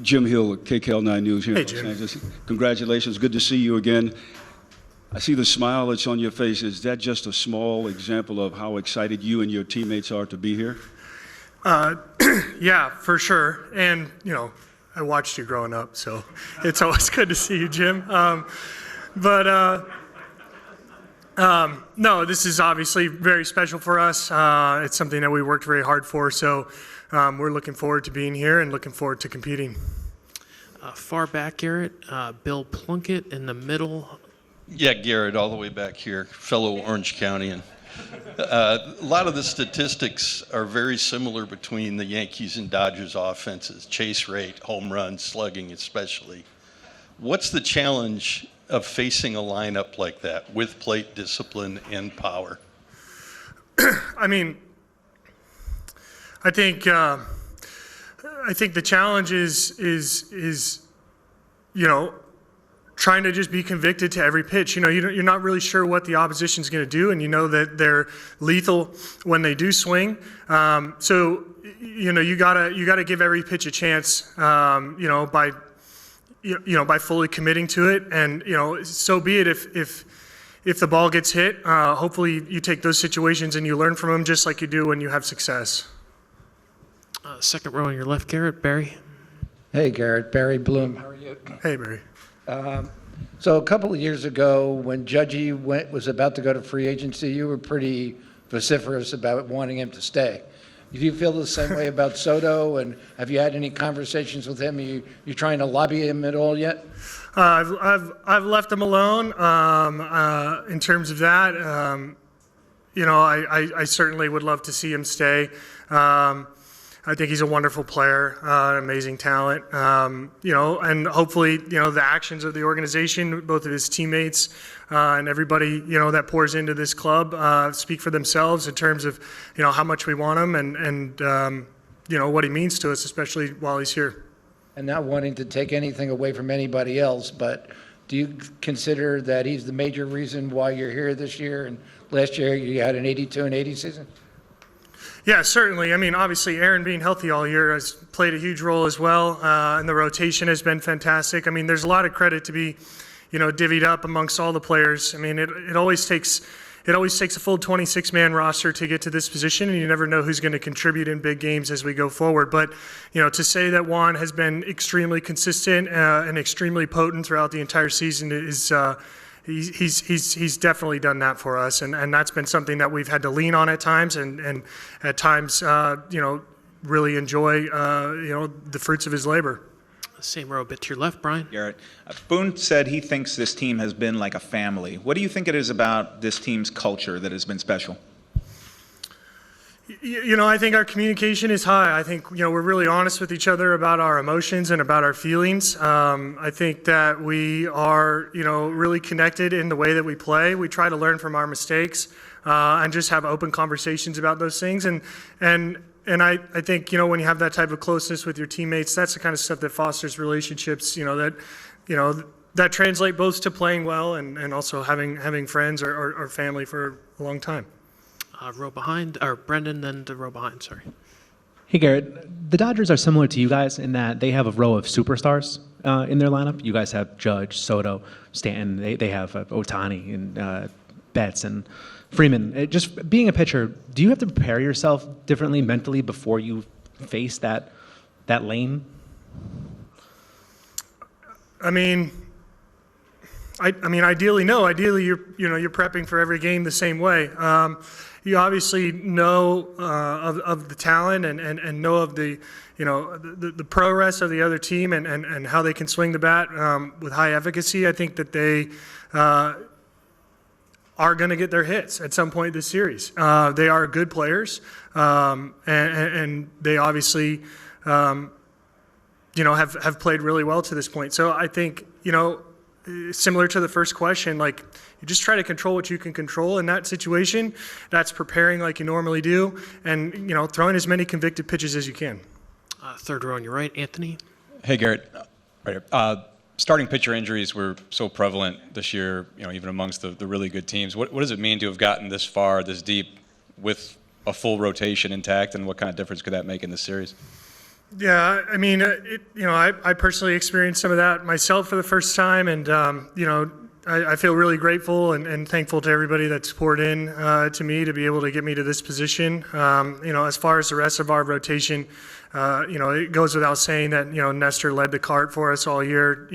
Jim Hill, KKL9 News here Hey, in Los Jim. Angeles. Congratulations. Good to see you again. I see the smile that's on your face. Is that just a small example of how excited you and your teammates are to be here? Yeah, for sure. And, I watched you growing up, so it's always good to see you, Jim. No, this is obviously very special for us. It's something that we worked very hard for, so we're looking forward to being here and looking forward to competing. Far back, Gerrit. Bill Plunkett in the middle. Yeah, Gerrit, all the way back here, fellow Orange County. A lot of the statistics are very similar between the Yankees and Dodgers offenses, chase rate, home runs, slugging especially. What's the challenge of facing a lineup like that with plate discipline and power? I think the challenge is trying to just be convicted to every pitch. You're not really sure what the opposition's going to do, and you know that they're lethal when they do swing. So you gotta give every pitch a chance. By fully committing to it, and so be it. If the ball gets hit, hopefully you take those situations and you learn from them, just like you do when you have success. Second row on your left, Gerrit. Barry. Hey, Gerrit. Barry Bloom. How are you? Hey, Barry. So a couple of years ago, when Judgy was about to go to free agency, you were pretty vociferous about wanting him to stay. Do you feel the same way about Soto? And have you had any conversations with him? You trying to lobby him at all yet? I've left him alone. In terms of that, I certainly would love to see him stay. I think he's a wonderful player, an amazing talent, and hopefully, the actions of the organization, both of his teammates and everybody, that pours into this club speak for themselves in terms of, how much we want him and what he means to us, especially while he's here. And not wanting to take anything away from anybody else, but do you consider that he's the major reason why you're here this year? And last year you had an 82 and 80 season? Yeah, certainly. Obviously, Aaron being healthy all year has played a huge role as well, and the rotation has been fantastic. There's a lot of credit to be, divvied up amongst all the players. It always takes a full 26-man roster to get to this position, and you never know who's going to contribute in big games as we go forward. But, to say that Juan has been extremely consistent and extremely potent throughout the entire season is. He's definitely done that for us, and that's been something that we've had to lean on at times, and at times, really enjoy, the fruits of his labor. Same row, a bit to your left, Brian. Gerrit, Boone said he thinks this team has been like a family. What do you think it is about this team's culture that has been special? I think our communication is high. I think, we're really honest with each other about our emotions and about our feelings. I think that we are, really connected in the way that we play. We try to learn from our mistakes and just have open conversations about those things. And I think, when you have that type of closeness with your teammates, that's the kind of stuff that fosters relationships, that translate both to playing well and also having friends or family for a long time. Row behind, or Brendan, then the row behind, sorry. Hey, Gerrit. The Dodgers are similar to you guys in that they have a row of superstars in their lineup. You guys have Judge, Soto, Stanton. They have Ohtani and Betts and Freeman. Just being a pitcher, do you have to prepare yourself differently mentally before you face that lane? Ideally, no. Ideally, you're prepping for every game the same way. You obviously know of the talent and know of the prowess of the other team and how they can swing the bat with high efficacy. I think that they are going to get their hits at some point this series. They are good players, and they obviously have played really well to this point. So I think similar to the first question, you just try to control what you can control in that situation. That's preparing like you normally do, and throwing as many convicted pitches as you can. Third row on your right, Anthony. Hey, Gerrit. Right here. Starting pitcher injuries were so prevalent this year, even amongst the really good teams. What does it mean to have gotten this far, this deep, with a full rotation intact, and what kind of difference could that make in this series? Yeah, I mean, I personally experienced some of that myself for the first time, and I feel really grateful and thankful to everybody that's poured in to me to be able to get me to this position. As far as the rest of our rotation, it goes without saying that Nestor led the cart for us all year.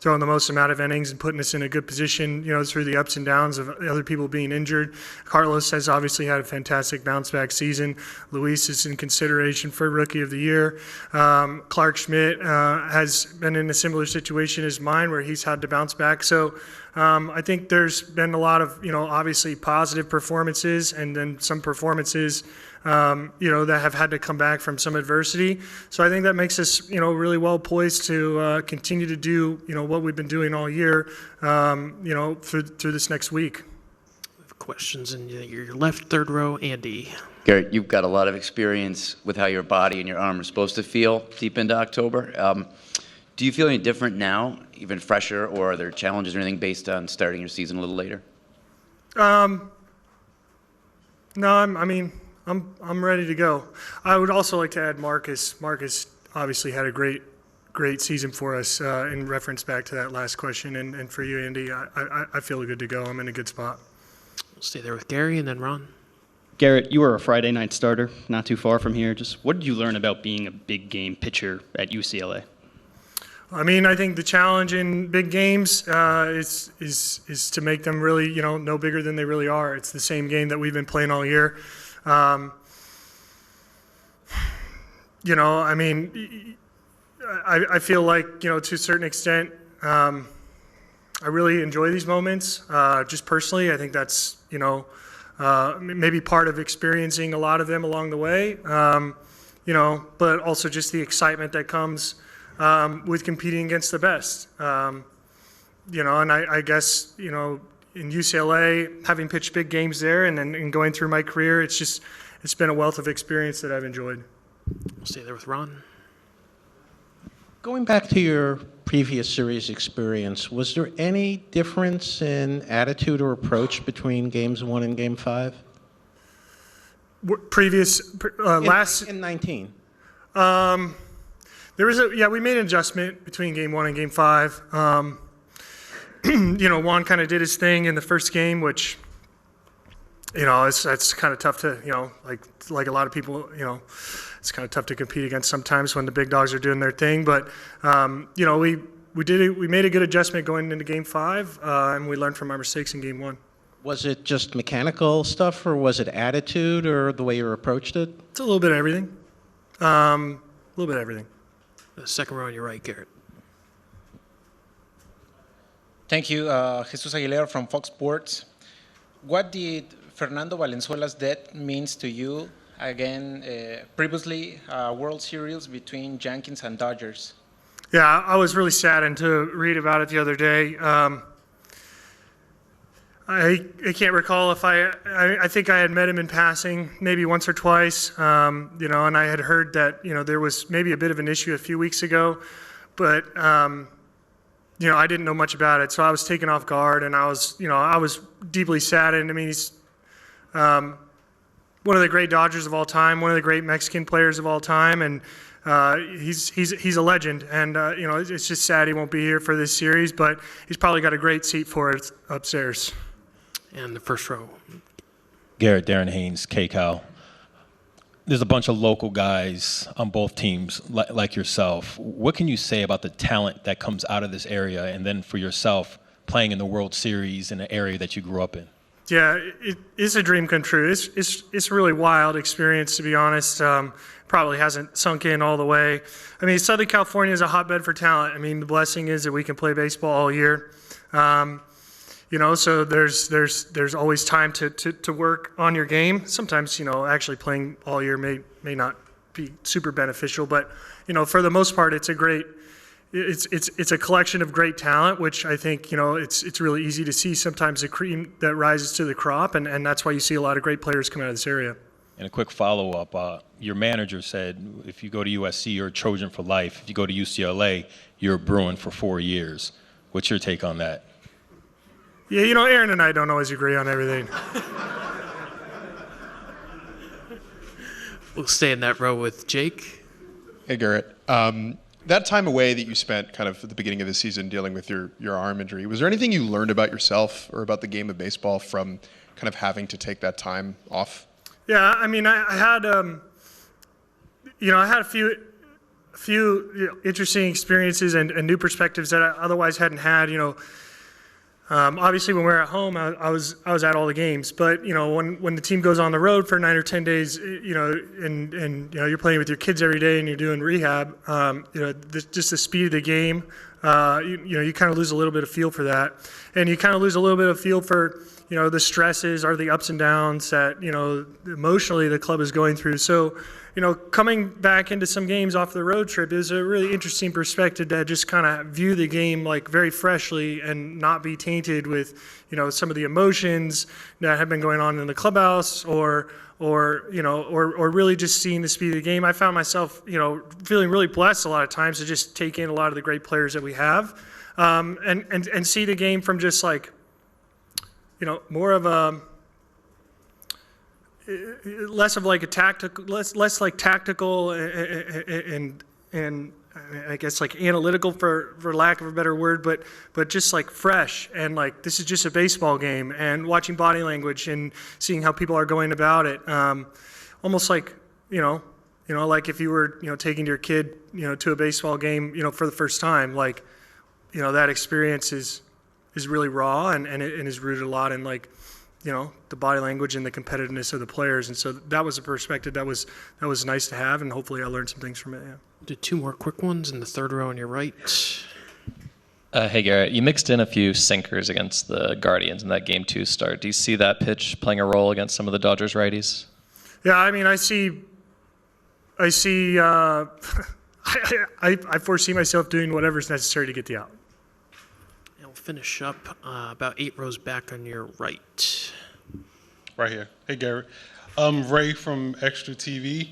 Throwing the most amount of innings and putting us in a good position. Through the ups and downs of other people being injured. Carlos has obviously had a fantastic bounce back season. Luis is in consideration for Rookie of the Year. Clark Schmidt has been in a similar situation as mine, where he's had to bounce back. So. I think there's been a lot of, obviously positive performances, and then some performances, that have had to come back from some adversity. So I think that makes us, really well poised to continue to do, what we've been doing all year, through this next week. Questions in your left, third row, Andy. Gerrit, you've got a lot of experience with how your body and your arm are supposed to feel deep into October. Do you feel any different now, even fresher, or are there challenges or anything based on starting your season a little later? No, I'm ready to go. I would also like to add Marcus. Marcus obviously had a great season for us in reference back to that last question. And for you, Andy, I feel good to go. I'm in a good spot. We'll stay there with Gary and then Ron. Gerrit, you were a Friday night starter, not too far from here. Just what did you learn about being a big game pitcher at UCLA? I think the challenge in big games is to make them really, no bigger than they really are. It's the same game that we've been playing all year. I feel like, to a certain extent, I really enjoy these moments. Just personally, I think that's, maybe part of experiencing a lot of them along the way. But also just the excitement that comes with competing against the best. And I guess, in UCLA, having pitched big games there and going through my career, it's been a wealth of experience that I've enjoyed. We'll stay there with Ron. Going back to your previous series experience, was there any difference in attitude or approach between games 1 and game 5? In 19. We made an adjustment between game 1 and game 5. Juan kind of did his thing in the first game, which, it's kind of tough to, like a lot of people, it's kind of tough to compete against sometimes when the big dogs are doing their thing. But, we made a good adjustment going into game 5, and we learned from our mistakes in game 1. Was it just mechanical stuff, or was it attitude, or the way you approached it? It's a little bit of everything. The second row on your right, Gerrit. Thank you, Jesus Aguilera from Fox Sports. What did Fernando Valenzuela's death means to you? Again, previously World Series between Yankees and Dodgers. Yeah, I was really saddened to read about it the other day. I can't recall if I think I had met him in passing maybe once or twice, and I had heard that, there was maybe a bit of an issue a few weeks ago, but, I didn't know much about it. So I was taken off guard, and I was deeply saddened. He's one of the great Dodgers of all time, one of the great Mexican players of all time, and he's a legend. And, it's just sad he won't be here for this series, but he's probably got a great seat for it upstairs. And the first row. Gerrit, Darren Haynes, KCAL. There's a bunch of local guys on both teams like yourself. What can you say about the talent that comes out of this area, and then for yourself playing in the World Series in an area that you grew up in? Yeah, it is a dream come true. It's a really wild experience, to be honest. Probably hasn't sunk in all the way. Southern California is a hotbed for talent. The blessing is that we can play baseball all year. So there's always time to work on your game. Sometimes, actually playing all year may not be super beneficial, but, for the most part, it's a collection of great talent, which I think, it's really easy to see sometimes the cream that rises to the crop, and that's why you see a lot of great players come out of this area. And a quick follow-up, your manager said if you go to USC, you're a Trojan for life. If you go to UCLA, you're a Bruin for 4 years. What's your take on that? Yeah, Aaron and I don't always agree on everything. We'll stay in that row with Jake. Hey, Gerrit. That time away that you spent kind of at the beginning of the season dealing with your arm injury, was there anything you learned about yourself or about the game of baseball from kind of having to take that time off? Yeah, I mean, I had, I had a few interesting experiences and new perspectives that I otherwise hadn't had. Obviously, when we were at home, I was at all the games. But when the team goes on the road for 9 or 10 days, and you're playing with your kids every day and you're doing rehab, just the speed of the game, you kind of lose a little bit of feel for that, and you kind of lose a little bit of feel for the stresses or the ups and downs that emotionally the club is going through. So coming back into some games off the road trip is a really interesting perspective to just kind of view the game like very freshly and not be tainted with, some of the emotions that have been going on in the clubhouse or really just seeing the speed of the game. I found myself, feeling really blessed a lot of times to just take in a lot of the great players that we have, and see the game from just like, more of a, less of like a tactical, less like tactical and I guess like analytical for lack of a better word, but just like fresh and like this is just a baseball game, and watching body language and seeing how people are going about it, almost like like if you were taking your kid to a baseball game for the first time, like that experience is really raw and is rooted a lot in like the body language and the competitiveness of the players. And so that was a perspective that was nice to have, and hopefully I learned some things from it. Yeah. Do 2 more quick ones in the third row on your right. Hey, Gerrit, you mixed in a few sinkers against the Guardians in that Game 2 start. Do you see that pitch playing a role against some of the Dodgers righties? Yeah, I mean, I foresee myself doing whatever's necessary to get the out. And we'll finish up about 8 rows back on your right. Right here. Hey, Gerrit. Ray from Extra TV.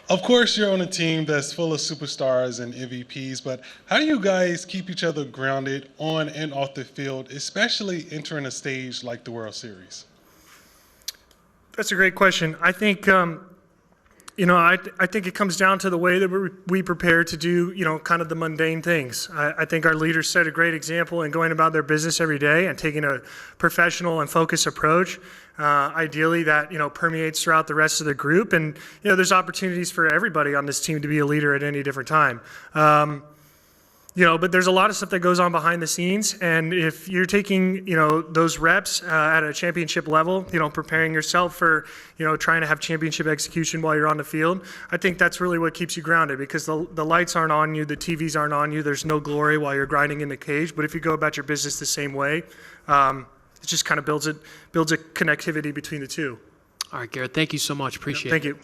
Of course, you're on a team that's full of superstars and MVPs, but how do you guys keep each other grounded on and off the field, especially entering a stage like the World Series? That's a great question. I think, I think it comes down to the way that we prepare to do, kind of the mundane things. I think our leaders set a great example in going about their business every day and taking a professional and focused approach. Ideally, that permeates throughout the rest of the group, and there's opportunities for everybody on this team to be a leader at any different time. But there's a lot of stuff that goes on behind the scenes, and if you're taking, those reps at a championship level, preparing yourself for, trying to have championship execution while you're on the field, I think that's really what keeps you grounded, because the lights aren't on you, the TVs aren't on you, there's no glory while you're grinding in the cage. But if you go about your business the same way, it just kind of builds a connectivity between the two. All right, Gerrit, thank you so much. Appreciate it. Thank you.